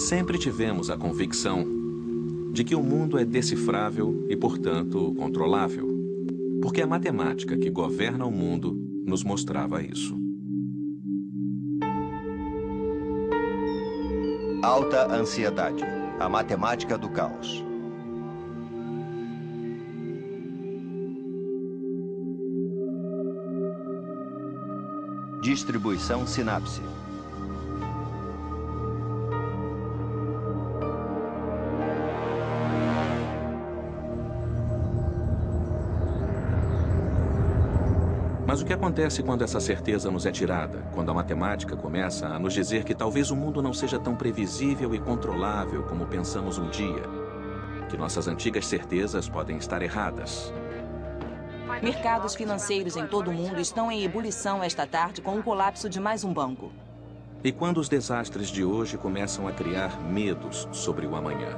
Sempre tivemos a convicção de que o mundo é decifrável e, portanto, controlável. Porque a matemática que governa o mundo nos mostrava isso. Alta ansiedade. A matemática do caos. Distribuição sinapse. Mas o que acontece quando essa certeza nos é tirada? Quando a matemática começa a nos dizer que talvez o mundo não seja tão previsível e controlável como pensamos um dia? Que nossas antigas certezas podem estar erradas? Mercados financeiros em todo o mundo estão em ebulição esta tarde com o colapso de mais um banco. E quando os desastres de hoje começam a criar medos sobre o amanhã?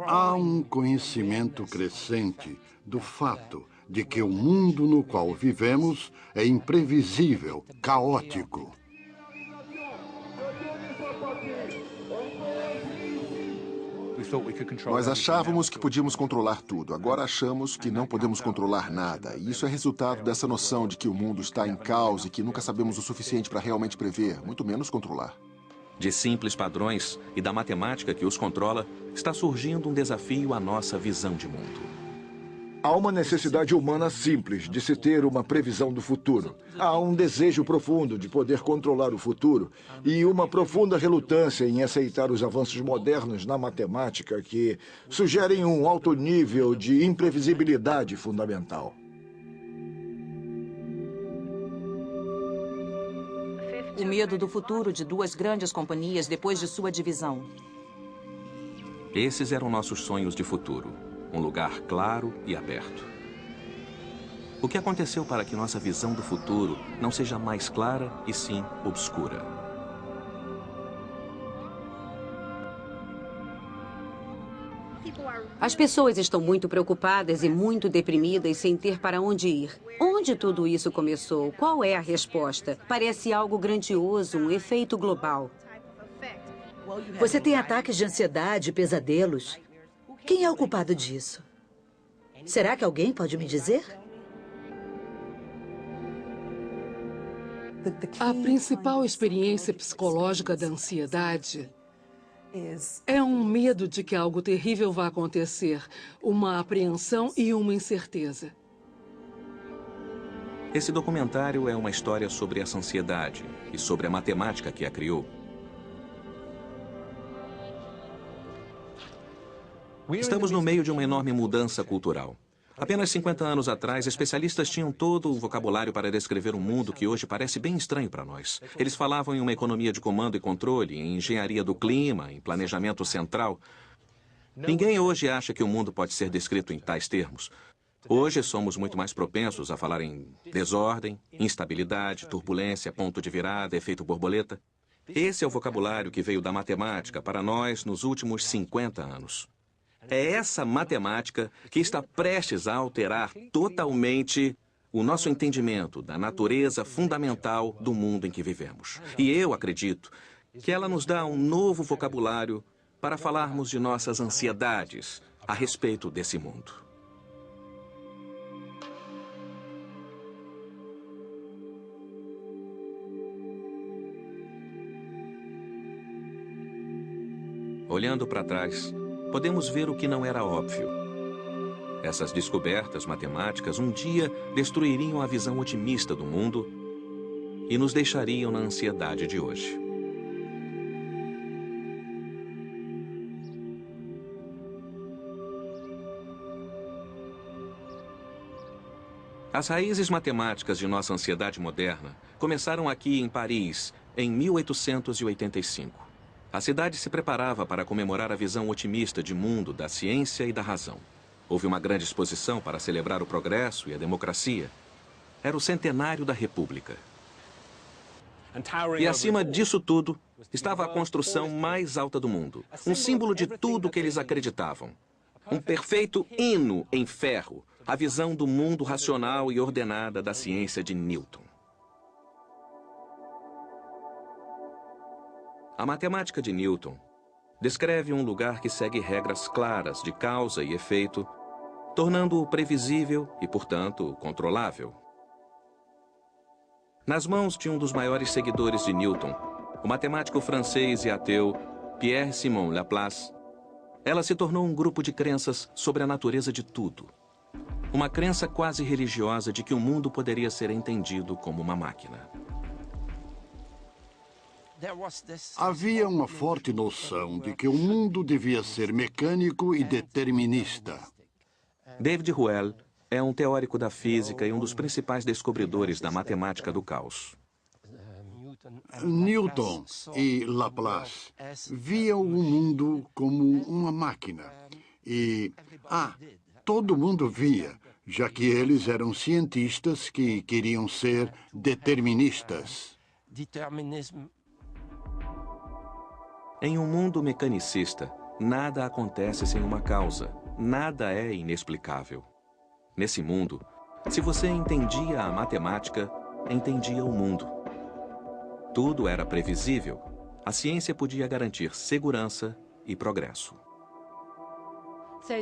Há um conhecimento crescente do fato de que o mundo no qual vivemos é imprevisível, caótico. Nós achávamos que podíamos controlar tudo. Agora achamos que não podemos controlar nada. E isso é resultado dessa noção de que o mundo está em caos e que nunca sabemos o suficiente para realmente prever, muito menos controlar. De simples padrões e da matemática que os controla, está surgindo um desafio à nossa visão de mundo. Há uma necessidade humana simples de se ter uma previsão do futuro. Há um desejo profundo de poder controlar o futuro e uma profunda relutância em aceitar os avanços modernos na matemática que sugerem um alto nível de imprevisibilidade fundamental. O medo do futuro de duas grandes companhias depois de sua divisão. Esses eram nossos sonhos de futuro. Um lugar claro e aberto. O que aconteceu para que nossa visão do futuro não seja mais clara e sim obscura? As pessoas estão muito preocupadas e muito deprimidas sem ter para onde ir. Onde tudo isso começou? Qual é a resposta? Parece algo grandioso, um efeito global. Você tem ataques de ansiedade, pesadelos. Quem é o culpado disso? Será que alguém pode me dizer? A principal experiência psicológica da ansiedade é um medo de que algo terrível vá acontecer, uma apreensão e uma incerteza. Esse documentário é uma história sobre essa ansiedade e sobre a matemática que a criou. Estamos no meio de uma enorme mudança cultural. Apenas 50 anos atrás, especialistas tinham todo o vocabulário para descrever um mundo que hoje parece bem estranho para nós. Eles falavam em uma economia de comando e controle, em engenharia do clima, em planejamento central. Ninguém hoje acha que o mundo pode ser descrito em tais termos. Hoje somos muito mais propensos a falar em desordem, instabilidade, turbulência, ponto de virada, efeito borboleta. Esse é o vocabulário que veio da matemática para nós nos últimos 50 anos. É essa matemática que está prestes a alterar totalmente o nosso entendimento da natureza fundamental do mundo em que vivemos. E eu acredito que ela nos dá um novo vocabulário para falarmos de nossas ansiedades a respeito desse mundo. Olhando para trás, podemos ver o que não era óbvio. Essas descobertas matemáticas um dia destruiriam a visão otimista do mundo e nos deixariam na ansiedade de hoje. As raízes matemáticas de nossa ansiedade moderna começaram aqui em Paris, em 1885. A cidade se preparava para comemorar a visão otimista de mundo da ciência e da razão. Houve uma grande exposição para celebrar o progresso e a democracia. Era o centenário da República. E acima disso tudo, estava a construção mais alta do mundo. Um símbolo de tudo que eles acreditavam. Um perfeito hino em ferro. A visão do mundo racional e ordenada da ciência de Newton. A matemática de Newton descreve um lugar que segue regras claras de causa e efeito, tornando-o previsível e, portanto, controlável. Nas mãos de um dos maiores seguidores de Newton, o matemático francês e ateu Pierre-Simon Laplace, ela se tornou um grupo de crenças sobre a natureza de tudo. Uma crença quase religiosa de que o mundo poderia ser entendido como uma máquina. Havia uma forte noção de que o mundo devia ser mecânico e determinista. David Ruel é um teórico da física e um dos principais descobridores da matemática do caos. Newton e Laplace viam o mundo como uma máquina. E, todo mundo via, já que eles eram cientistas que queriam ser deterministas. Em um mundo mecanicista, nada acontece sem uma causa. Nada é inexplicável. Nesse mundo, se você entendia a matemática, entendia o mundo. Tudo era previsível. A ciência podia garantir segurança e progresso.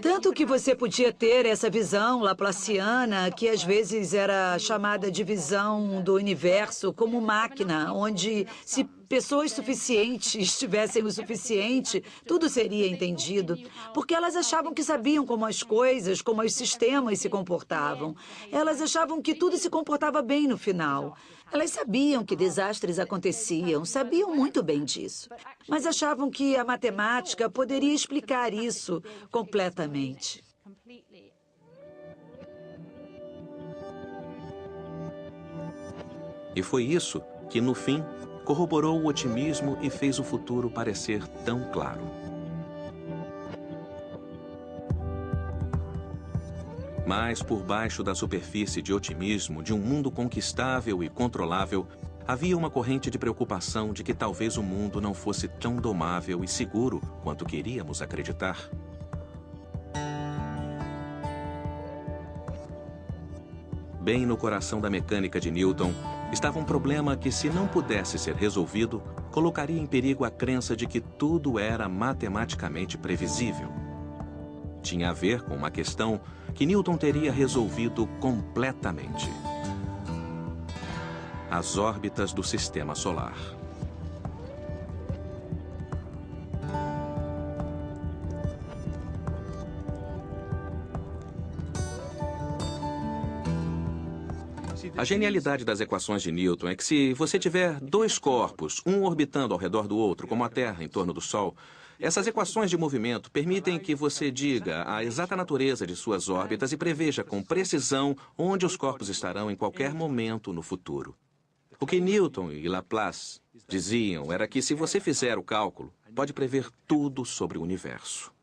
Tanto que você podia ter essa visão laplaciana, que às vezes era chamada de visão do universo como máquina, onde se pessoas suficientes tivessem o suficiente, tudo seria entendido. Porque elas achavam que sabiam como as coisas, como os sistemas se comportavam. Elas achavam que tudo se comportava bem no final. Elas sabiam que desastres aconteciam, sabiam muito bem disso. Mas achavam que a matemática poderia explicar isso completamente. E foi isso que, no fim, corroborou o otimismo e fez o futuro parecer tão claro. Mas, por baixo da superfície de otimismo de um mundo conquistável e controlável, havia uma corrente de preocupação de que talvez o mundo não fosse tão domável e seguro quanto queríamos acreditar. Bem no coração da mecânica de Newton, estava um problema que, se não pudesse ser resolvido, colocaria em perigo a crença de que tudo era matematicamente previsível. Tinha a ver com uma questão que Newton teria resolvido completamente: as órbitas do sistema solar. A genialidade das equações de Newton é que, se você tiver dois corpos, um orbitando ao redor do outro, como a Terra em torno do Sol, essas equações de movimento permitem que você diga a exata natureza de suas órbitas e preveja com precisão onde os corpos estarão em qualquer momento no futuro. O que Newton e Laplace diziam era que, se você fizer o cálculo, pode prever tudo sobre o universo.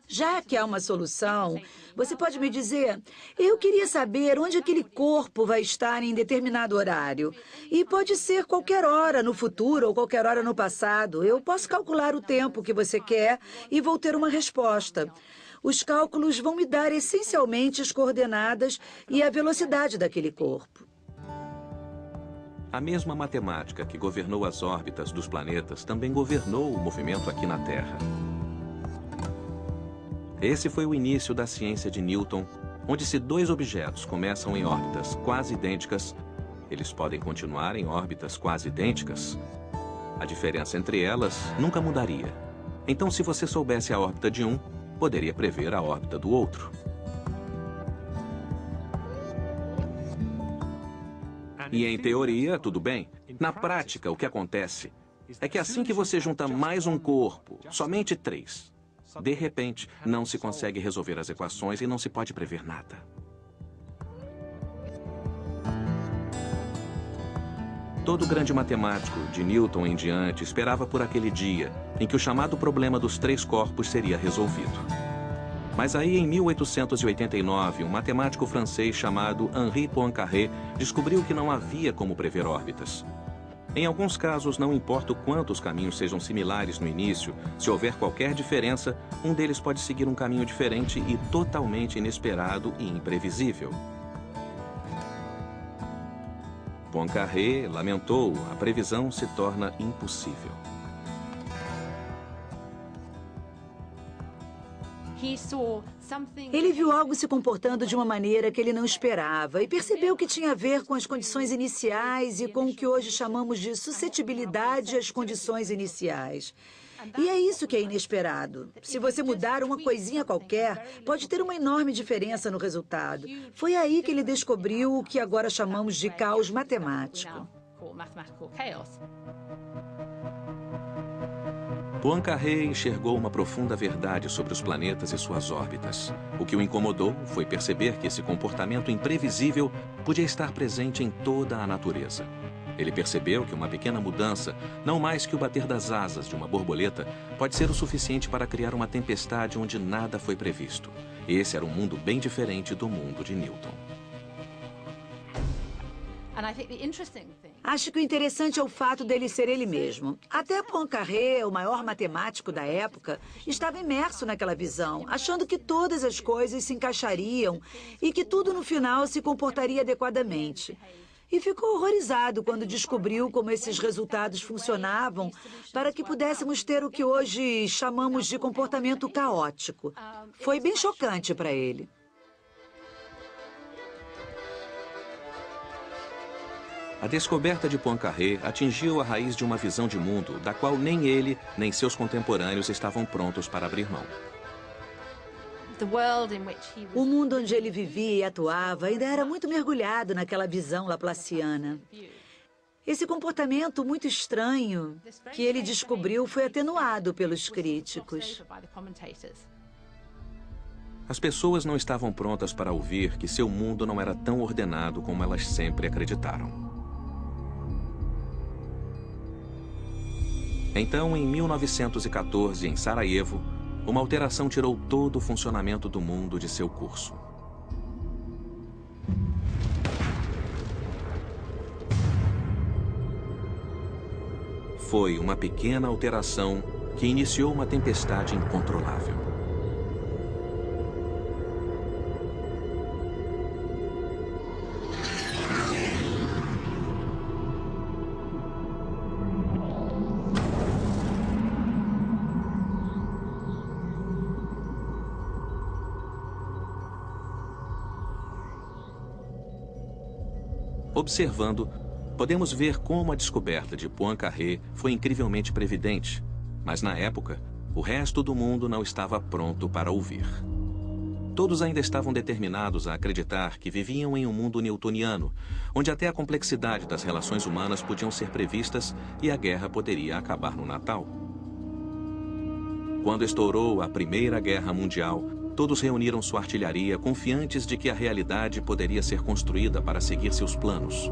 Já que há uma solução, você pode me dizer, eu queria saber onde aquele corpo vai estar em determinado horário. E pode ser qualquer hora no futuro ou qualquer hora no passado. Eu posso calcular o tempo que você quer e vou ter uma resposta. Os cálculos vão me dar essencialmente as coordenadas e a velocidade daquele corpo. A mesma matemática que governou as órbitas dos planetas também governou o movimento aqui na Terra. Esse foi o início da ciência de Newton, onde, se dois objetos começam em órbitas quase idênticas, eles podem continuar em órbitas quase idênticas. A diferença entre elas nunca mudaria. Então, se você soubesse a órbita de um, poderia prever a órbita do outro. E em teoria, tudo bem. Na prática, o que acontece é que, assim que você junta mais um corpo, somente 3, de repente, não se consegue resolver as equações e não se pode prever nada. Todo grande matemático, de Newton em diante, esperava por aquele dia em que o chamado problema dos 3 corpos seria resolvido. Mas aí, em 1889, um matemático francês chamado Henri Poincaré descobriu que não havia como prever órbitas. Em alguns casos, não importa o quanto os caminhos sejam similares no início, se houver qualquer diferença, um deles pode seguir um caminho diferente e totalmente inesperado e imprevisível. Poincaré lamentou: a previsão se torna impossível. Ele viu algo se comportando de uma maneira que ele não esperava e percebeu que tinha a ver com as condições iniciais e com o que hoje chamamos de suscetibilidade às condições iniciais. E é isso que é inesperado. Se você mudar uma coisinha qualquer, pode ter uma enorme diferença no resultado. Foi aí que ele descobriu o que agora chamamos de caos matemático. Poincaré enxergou uma profunda verdade sobre os planetas e suas órbitas. O que o incomodou foi perceber que esse comportamento imprevisível podia estar presente em toda a natureza. Ele percebeu que uma pequena mudança, não mais que o bater das asas de uma borboleta, pode ser o suficiente para criar uma tempestade onde nada foi previsto. Esse era um mundo bem diferente do mundo de Newton. Acho que o interessante é o fato dele ser ele mesmo. Até Poincaré, o maior matemático da época, estava imerso naquela visão, achando que todas as coisas se encaixariam e que tudo no final se comportaria adequadamente. E ficou horrorizado quando descobriu como esses resultados funcionavam para que pudéssemos ter o que hoje chamamos de comportamento caótico. Foi bem chocante para ele. A descoberta de Poincaré atingiu a raiz de uma visão de mundo da qual nem ele, nem seus contemporâneos estavam prontos para abrir mão. O mundo onde ele vivia e atuava ainda era muito mergulhado naquela visão laplaciana. Esse comportamento muito estranho que ele descobriu foi atenuado pelos críticos. As pessoas não estavam prontas para ouvir que seu mundo não era tão ordenado como elas sempre acreditaram. Então, em 1914, em Sarajevo, uma alteração tirou todo o funcionamento do mundo de seu curso. Foi uma pequena alteração que iniciou uma tempestade incontrolável. Observando, podemos ver como a descoberta de Poincaré foi incrivelmente previdente, mas na época, o resto do mundo não estava pronto para ouvir. Todos ainda estavam determinados a acreditar que viviam em um mundo newtoniano, onde até a complexidade das relações humanas podiam ser previstas e a guerra poderia acabar no Natal. Quando estourou a Primeira Guerra Mundial, todos reuniram sua artilharia, confiantes de que a realidade poderia ser construída para seguir seus planos.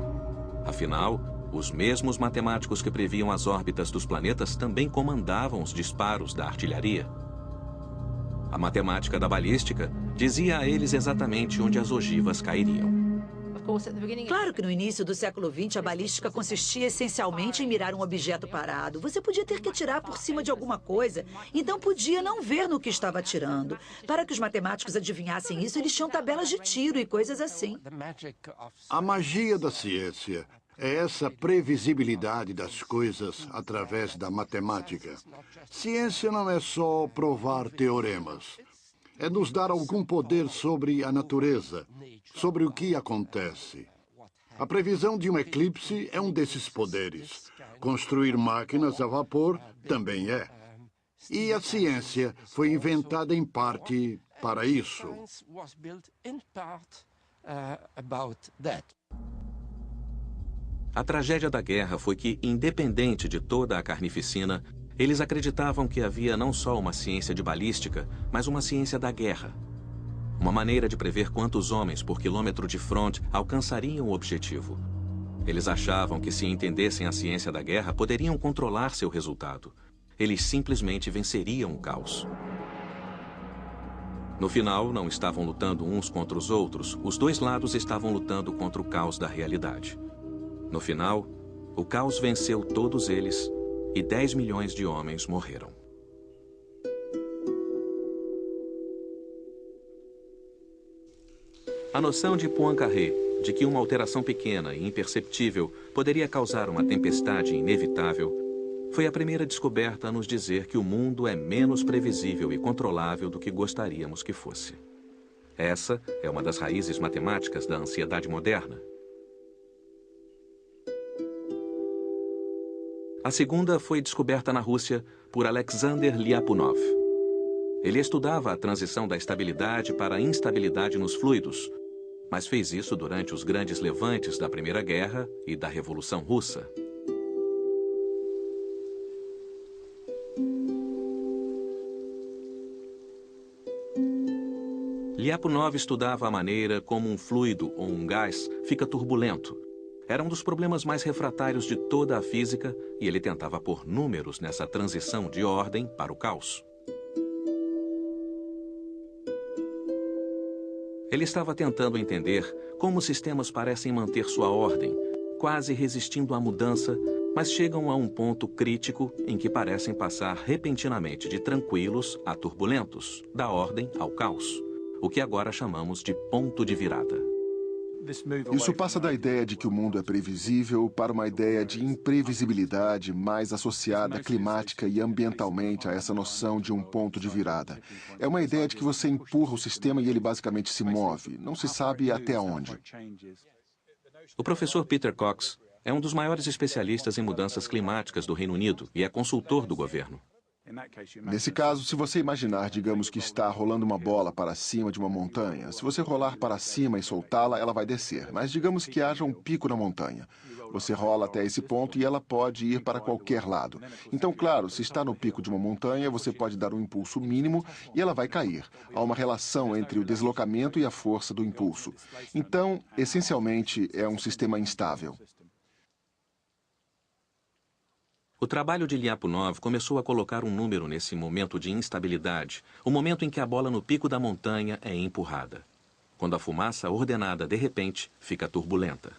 Afinal, os mesmos matemáticos que previam as órbitas dos planetas também comandavam os disparos da artilharia. A matemática da balística dizia a eles exatamente onde as ogivas cairiam. Claro que no início do século XX, a balística consistia essencialmente em mirar um objeto parado. Você podia ter que atirar por cima de alguma coisa, então podia não ver no que estava atirando. Para que os matemáticos adivinhassem isso, eles tinham tabelas de tiro e coisas assim. A magia da ciência é essa previsibilidade das coisas através da matemática. Ciência não é só provar teoremas. É nos dar algum poder sobre a natureza, sobre o que acontece. A previsão de um eclipse é um desses poderes. Construir máquinas a vapor também é. E a ciência foi inventada em parte para isso. A tragédia da guerra foi que, independente de toda a carnificina, eles acreditavam que havia não só uma ciência de balística, mas uma ciência da guerra. Uma maneira de prever quantos homens por quilômetro de fronte alcançariam o objetivo. Eles achavam que se entendessem a ciência da guerra, poderiam controlar seu resultado. Eles simplesmente venceriam o caos. No final, não estavam lutando uns contra os outros, os dois lados estavam lutando contra o caos da realidade. No final, o caos venceu todos eles e 10 milhões de homens morreram. A noção de Poincaré de que uma alteração pequena e imperceptível poderia causar uma tempestade inevitável Foi a primeira descoberta a nos dizer que o mundo é menos previsível e controlável do que gostaríamos que fosse. Essa é uma das raízes matemáticas da ansiedade moderna. A segunda foi descoberta na Rússia por Alexander Lyapunov. Ele estudava a transição da estabilidade para a instabilidade nos fluidos, mas fez isso durante os grandes levantes da Primeira Guerra e da Revolução Russa. Lyapunov estudava a maneira como um fluido ou um gás fica turbulento. Era um dos problemas mais refratários de toda a física e ele tentava pôr números nessa transição de ordem para o caos. Ele estava tentando entender como sistemas parecem manter sua ordem, quase resistindo à mudança, mas chegam a um ponto crítico em que parecem passar repentinamente de tranquilos a turbulentos, da ordem ao caos, o que agora chamamos de ponto de virada. Isso passa da ideia de que o mundo é previsível para uma ideia de imprevisibilidade mais associada climática e ambientalmente a essa noção de um ponto de virada. É uma ideia de que você empurra o sistema e ele basicamente se move, não se sabe até onde. O professor Peter Cox é um dos maiores especialistas em mudanças climáticas do Reino Unido e é consultor do governo. Nesse caso, se você imaginar, digamos que está rolando uma bola para cima de uma montanha, se você rolar para cima e soltá-la, ela vai descer. Mas digamos que haja um pico na montanha. Você rola até esse ponto e ela pode ir para qualquer lado. Então, claro, se está no pico de uma montanha, você pode dar um impulso mínimo e ela vai cair. Há uma relação entre o deslocamento e a força do impulso. Então, essencialmente, é um sistema instável. O trabalho de Lyapunov começou a colocar um número nesse momento de instabilidade, o momento em que a bola no pico da montanha é empurrada, quando a fumaça ordenada, de repente, fica turbulenta.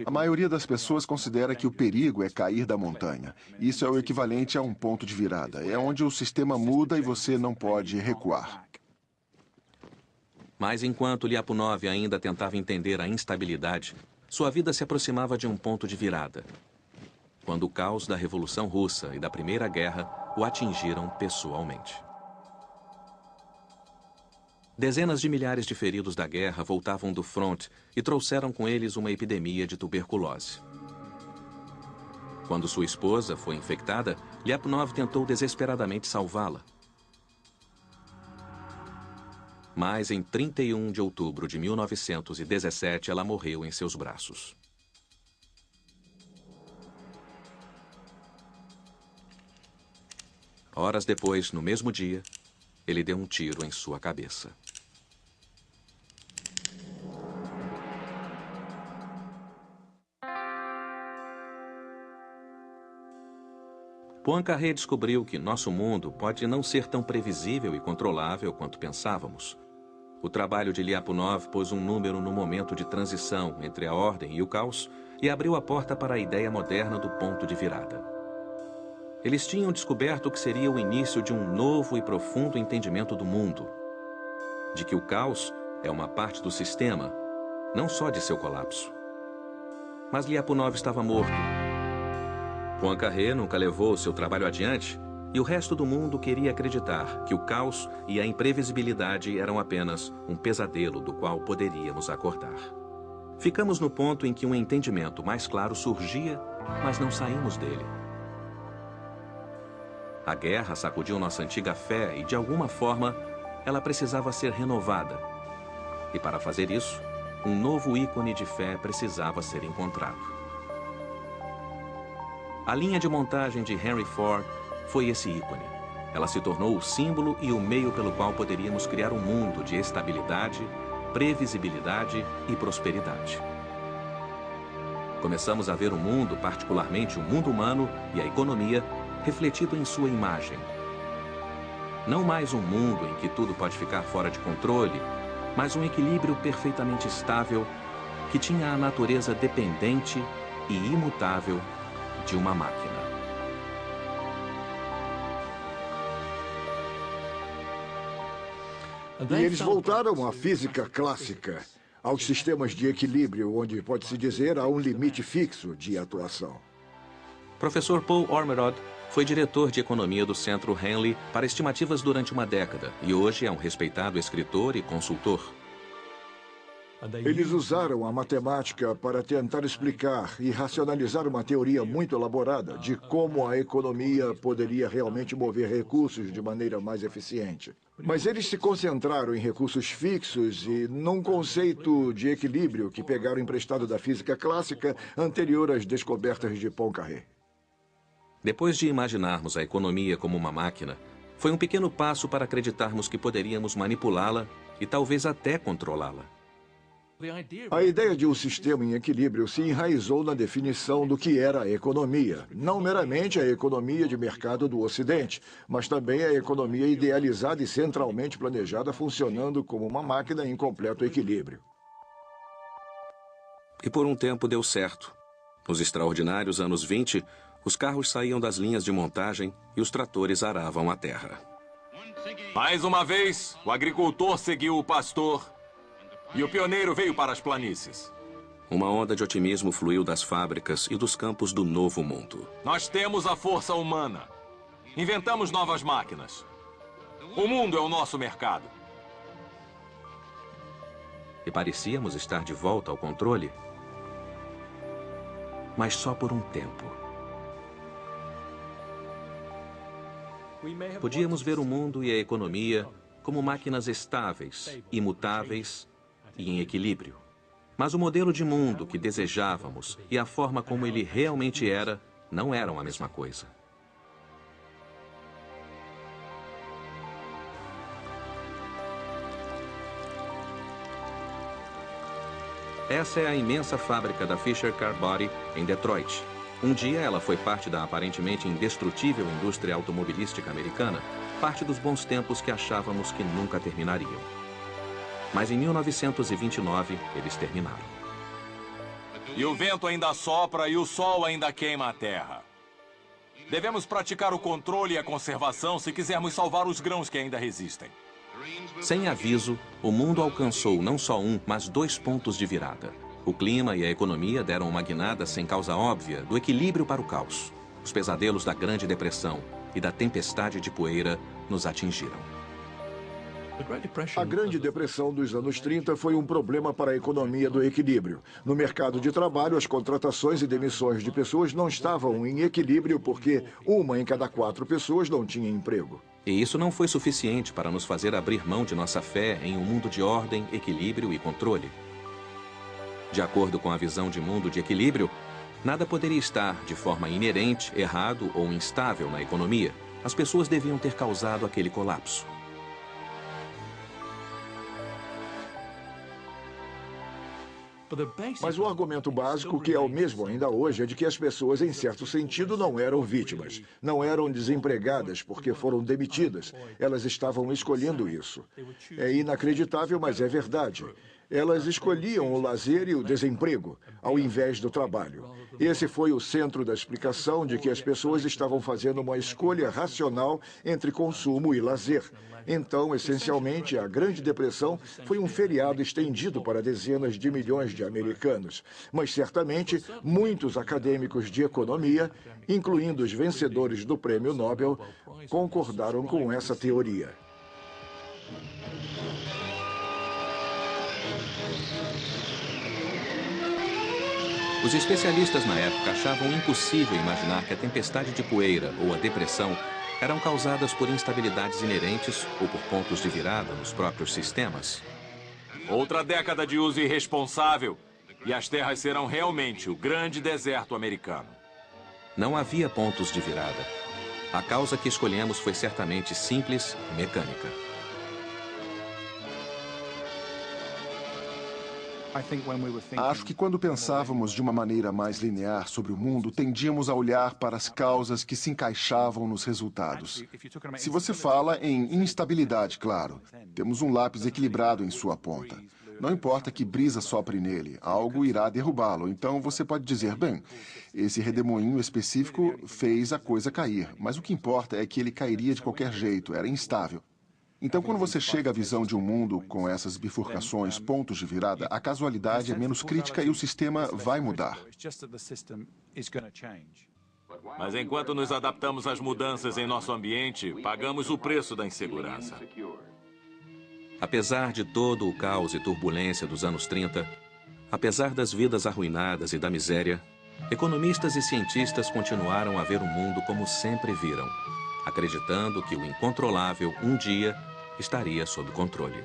A maioria das pessoas considera que o perigo é cair da montanha. Isso é o equivalente a um ponto de virada. É onde o sistema muda e você não pode recuar. Mas enquanto Lyapunov ainda tentava entender a instabilidade, sua vida se aproximava de um ponto de virada, quando o caos da Revolução Russa e da Primeira Guerra o atingiram pessoalmente. Dezenas de milhares de feridos da guerra voltavam do fronte e trouxeram com eles uma epidemia de tuberculose. Quando sua esposa foi infectada, Lyapunov tentou desesperadamente salvá-la. Mas em 31 de outubro de 1917, ela morreu em seus braços. Horas depois, no mesmo dia, ele deu um tiro em sua cabeça. Poincaré descobriu que nosso mundo pode não ser tão previsível e controlável quanto pensávamos. O trabalho de Lyapunov pôs um número no momento de transição entre a ordem e o caos e abriu a porta para a ideia moderna do ponto de virada. Eles tinham descoberto o que seria o início de um novo e profundo entendimento do mundo, de que o caos é uma parte do sistema, não só de seu colapso. Mas Lyapunov estava morto. Poincaré nunca levou seu trabalho adiante e o resto do mundo queria acreditar que o caos e a imprevisibilidade eram apenas um pesadelo do qual poderíamos acordar. Ficamos no ponto em que um entendimento mais claro surgia, mas não saímos dele. A guerra sacudiu nossa antiga fé e, de alguma forma, ela precisava ser renovada. E para fazer isso, um novo ícone de fé precisava ser encontrado. A linha de montagem de Henry Ford foi esse ícone. Ela se tornou o símbolo e o meio pelo qual poderíamos criar um mundo de estabilidade, previsibilidade e prosperidade. Começamos a ver o mundo, particularmente o mundo humano e a economia, refletido em sua imagem. Não mais um mundo em que tudo pode ficar fora de controle, mas um equilíbrio perfeitamente estável que tinha a natureza dependente e imutável de uma máquina. E eles voltaram à física clássica. aos sistemas de equilíbrio, onde, pode-se dizer, há um limite fixo de atuação. Professor Paul Ormerod foi diretor de economia do Centro Henley para estimativas durante uma década e hoje é um respeitado escritor e consultor. Eles usaram a matemática para tentar explicar e racionalizar uma teoria muito elaborada de como a economia poderia realmente mover recursos de maneira mais eficiente. Mas eles se concentraram em recursos fixos e num conceito de equilíbrio que pegaram emprestado da física clássica anterior às descobertas de Poincaré. Depois de imaginarmos a economia como uma máquina, foi um pequeno passo para acreditarmos que poderíamos manipulá-la e talvez até controlá-la. A ideia de um sistema em equilíbrio se enraizou na definição do que era a economia. Não meramente a economia de mercado do Ocidente, mas também a economia idealizada e centralmente planejada funcionando como uma máquina em completo equilíbrio. E por um tempo deu certo. Nos extraordinários anos 20, os carros saíam das linhas de montagem e os tratores aravam a terra. Mais uma vez, o agricultor seguiu o pastor e o pioneiro veio para as planícies. Uma onda de otimismo fluiu das fábricas e dos campos do novo mundo. Nós temos a força humana. Inventamos novas máquinas. O mundo é o nosso mercado. E parecíamos estar de volta ao controle, mas só por um tempo. Podíamos ver o mundo e a economia como máquinas estáveis, imutáveis e em equilíbrio. Mas o modelo de mundo que desejávamos e a forma como ele realmente era, não eram a mesma coisa. Essa é a imensa fábrica da Fisher Car Body, em Detroit. Um dia ela foi parte da aparentemente indestrutível indústria automobilística americana, parte dos bons tempos que achávamos que nunca terminariam. Mas em 1929, eles terminaram. E o vento ainda sopra e o sol ainda queima a terra. Devemos praticar o controle e a conservação se quisermos salvar os grãos que ainda resistem. Sem aviso, o mundo alcançou não só um, mas 2 pontos de virada. O clima e a economia deram uma guinada sem causa óbvia, do equilíbrio para o caos. Os pesadelos da Grande Depressão e da tempestade de poeira nos atingiram. A Grande Depressão dos anos 30 foi um problema para a economia do equilíbrio. No mercado de trabalho, as contratações e demissões de pessoas não estavam em equilíbrio porque 1 em cada 4 pessoas não tinha emprego. E isso não foi suficiente para nos fazer abrir mão de nossa fé em um mundo de ordem, equilíbrio e controle. De acordo com a visão de mundo de equilíbrio, nada poderia estar de forma inerente, errado ou instável na economia. As pessoas deviam ter causado aquele colapso. Mas o argumento básico, que é o mesmo ainda hoje, é de que as pessoas, em certo sentido, não eram vítimas. Não eram desempregadas porque foram demitidas. Elas estavam escolhendo isso. É inacreditável, mas é verdade. Elas escolhiam o lazer e o desemprego, ao invés do trabalho. Esse foi o centro da explicação de que as pessoas estavam fazendo uma escolha racional entre consumo e lazer. Então, essencialmente, a Grande Depressão foi um feriado estendido para dezenas de milhões de americanos. Mas, certamente, muitos acadêmicos de economia, incluindo os vencedores do Prêmio Nobel, concordaram com essa teoria. Os especialistas na época achavam impossível imaginar que a tempestade de poeira ou a depressão eram causadas por instabilidades inerentes ou por pontos de virada nos próprios sistemas. Outra década de uso irresponsável e as terras serão realmente o grande deserto americano. Não havia pontos de virada. A causa que escolhemos foi certamente simples e mecânica. Acho que quando pensávamos de uma maneira mais linear sobre o mundo, tendíamos a olhar para as causas que se encaixavam nos resultados. Se você fala em instabilidade, claro, temos um lápis equilibrado em sua ponta. Não importa que brisa sopre nele, algo irá derrubá-lo. Então você pode dizer, bem, esse redemoinho específico fez a coisa cair, mas o que importa é que ele cairia de qualquer jeito, era instável. Então, quando você chega à visão de um mundo com essas bifurcações, pontos de virada, a casualidade é menos crítica e o sistema vai mudar. Mas enquanto nos adaptamos às mudanças em nosso ambiente, pagamos o preço da insegurança. Apesar de todo o caos e turbulência dos anos 30, apesar das vidas arruinadas e da miséria, economistas e cientistas continuaram a ver o mundo como sempre viram, acreditando que o incontrolável, um dia, estaria sob controle.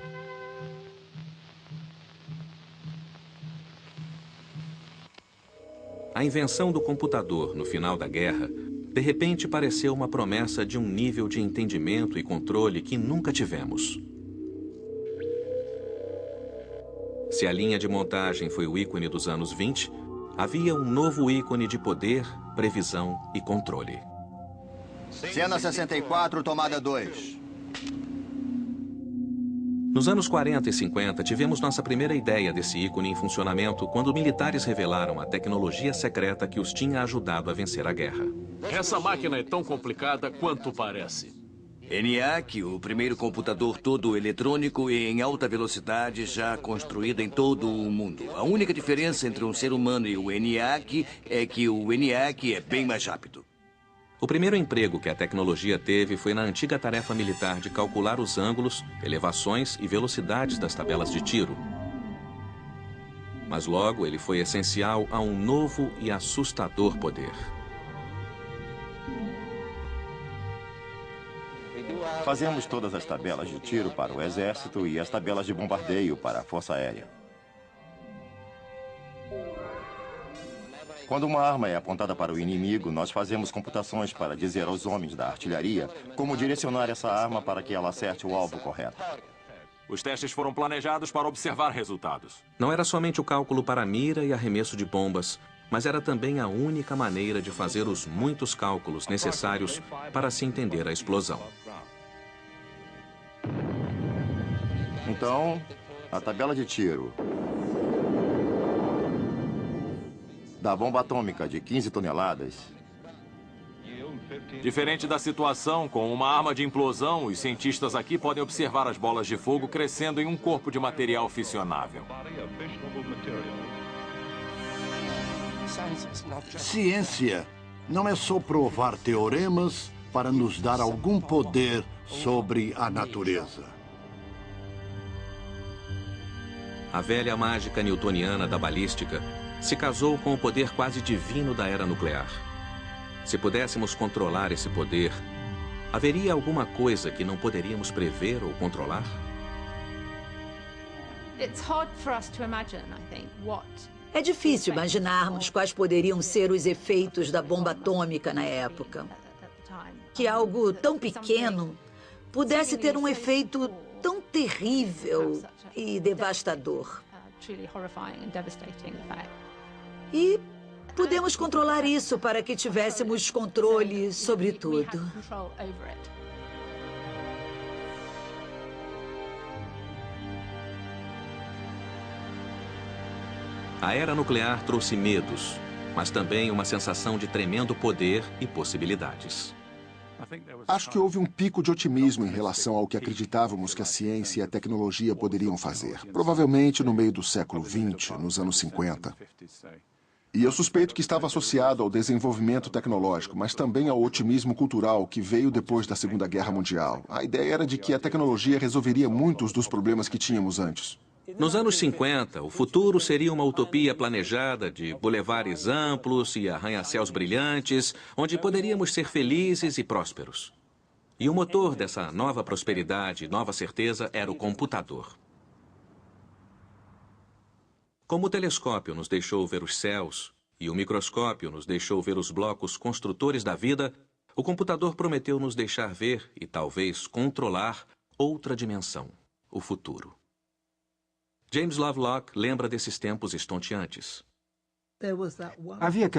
A invenção do computador no final da guerra, de repente pareceu uma promessa de um nível de entendimento e controle que nunca tivemos. Se a linha de montagem foi o ícone dos anos 20, havia um novo ícone de poder, previsão e controle. Cena 64, tomada 2. Nos anos 40 e 50, tivemos nossa primeira ideia desse ícone em funcionamento quando militares revelaram a tecnologia secreta que os tinha ajudado a vencer a guerra. Essa máquina é tão complicada quanto parece. ENIAC, o primeiro computador todo eletrônico e em alta velocidade já construído em todo o mundo. A única diferença entre um ser humano e o ENIAC é que o ENIAC é bem mais rápido. O primeiro emprego que a tecnologia teve foi na antiga tarefa militar de calcular os ângulos, elevações e velocidades das tabelas de tiro. Mas logo ele foi essencial a um novo e assustador poder. Fazemos todas as tabelas de tiro para o Exército e as tabelas de bombardeio para a Força Aérea. Quando uma arma é apontada para o inimigo, nós fazemos computações para dizer aos homens da artilharia como direcionar essa arma para que ela acerte o alvo correto. Os testes foram planejados para observar resultados. Não era somente o cálculo para a mira e arremesso de bombas, mas era também a única maneira de fazer os muitos cálculos necessários para se entender a explosão. Então, a tabela de tiro da bomba atômica de 15 toneladas. Diferente da situação com uma arma de implosão, os cientistas aqui podem observar as bolas de fogo crescendo em um corpo de material fissionável. Ciência não é só provar teoremas para nos dar algum poder sobre a natureza. A velha mágica newtoniana da balística se casou com o poder quase divino da era nuclear. Se pudéssemos controlar esse poder, haveria alguma coisa que não poderíamos prever ou controlar? É difícil imaginarmos quais poderiam ser os efeitos da bomba atômica na época. Que algo tão pequeno pudesse ter um efeito tão terrível e devastador. E podemos controlar isso para que tivéssemos controle sobre tudo. A era nuclear trouxe medos, mas também uma sensação de tremendo poder e possibilidades. Acho que houve um pico de otimismo em relação ao que acreditávamos que a ciência e a tecnologia poderiam fazer. Provavelmente no meio do século XX, nos anos 50. E eu suspeito que estava associado ao desenvolvimento tecnológico, mas também ao otimismo cultural que veio depois da Segunda Guerra Mundial. A ideia era de que a tecnologia resolveria muitos dos problemas que tínhamos antes. Nos anos 50, o futuro seria uma utopia planejada de bulevares amplos e arranha-céus brilhantes, onde poderíamos ser felizes e prósperos. E o motor dessa nova prosperidade e nova certeza era o computador. Como o telescópio nos deixou ver os céus e o microscópio nos deixou ver os blocos construtores da vida, o computador prometeu nos deixar ver e talvez controlar outra dimensão, o futuro. James Lovelock lembra desses tempos estonteantes. Havia